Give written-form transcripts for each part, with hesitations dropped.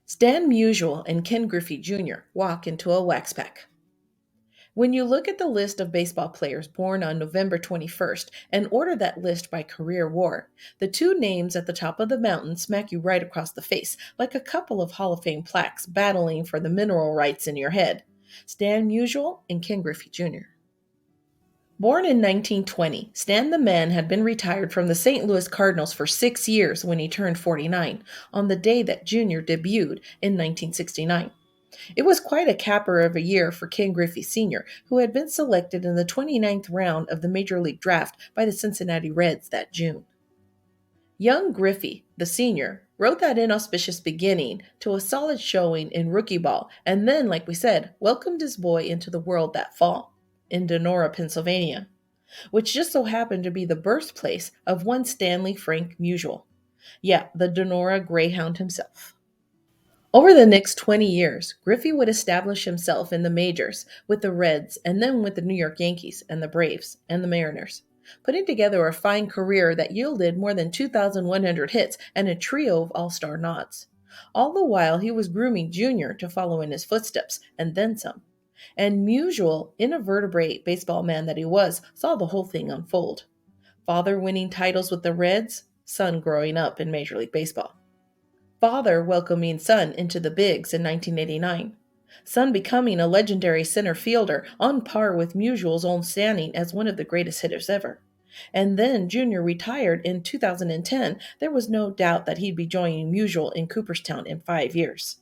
Stan Musial and Ken Griffey Jr. walk into a wax pack. When you look at the list of baseball players born on November 21st and order that list by career war, the two names at the top of the mountain smack you right across the face, like a couple of Hall of Fame plaques battling for the mineral rights in your head. Stan Musial and Ken Griffey Jr. Born in 1920, Stan the Man had been retired from the St. Louis Cardinals for 6 years when he turned 49, on the day that Jr. debuted in 1969. It was quite a capper of a year for Ken Griffey Sr., who had been selected in the 29th round of the Major League Draft by the Cincinnati Reds that June. Young Griffey, the senior, wrote that inauspicious beginning to a solid showing in rookie ball, and then, like we said, welcomed his boy into the world that fall in Donora, Pennsylvania, which just so happened to be the birthplace of one Stanley Frank Musial. Yeah, the Donora Greyhound himself. Over the next 20 years, Griffey would establish himself in the majors with the Reds and then with the New York Yankees and the Braves and the Mariners, putting together a fine career that yielded more than 2,100 hits and a trio of all-star nods. All the while, he was grooming Junior to follow in his footsteps, and then some. And Musial, invertebrate baseball man that he was, saw the whole thing unfold. Father winning titles with the Reds, son growing up in Major League Baseball. Father welcoming son into the bigs in 1989. Son becoming a legendary center fielder on par with Musial's own standing as one of the greatest hitters ever. And then Junior retired in 2010. There was no doubt that he'd be joining Musial in Cooperstown in 5 years.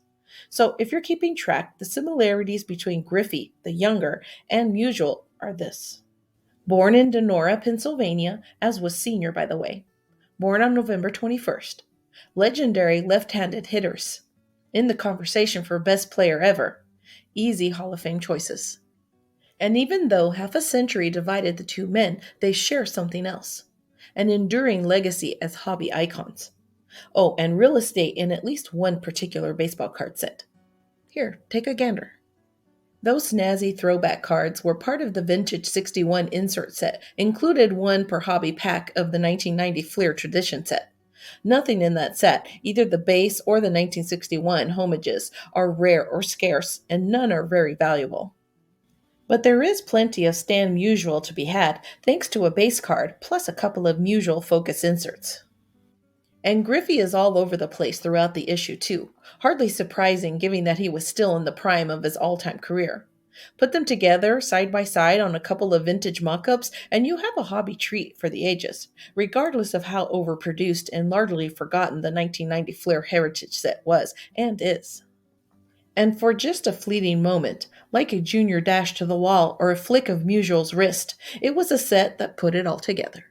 So if you're keeping track, the similarities between Griffey, the younger, and Musial are this. Born in Donora, Pennsylvania, as was Senior, by the way. Born on November 21st. Legendary left-handed hitters. In the conversation for best player ever. Easy Hall of Fame choices. And even though half a century divided the two men, they share something else. An enduring legacy as hobby icons. Oh, and real estate in at least one particular baseball card set. Here, take a gander. Those snazzy throwback cards were part of the vintage 61 insert set, included one per hobby pack of the 1990 Fleer Tradition set. Nothing in that set, either the base or the 1961 homages, are rare or scarce, and none are very valuable. But there is plenty of Stan Musial to be had, thanks to a base card, plus a couple of Musial focus inserts. And Griffey is all over the place throughout the issue, too. Hardly surprising given that he was still in the prime of his all-time career. Put them together, side by side, on a couple of vintage mock-ups, and you have a hobby treat for the ages, regardless of how overproduced and largely forgotten the 1990 Flair Heritage set was, and is. And for just a fleeting moment, like a junior dash to the wall or a flick of Musial's wrist, it was a set that put it all together.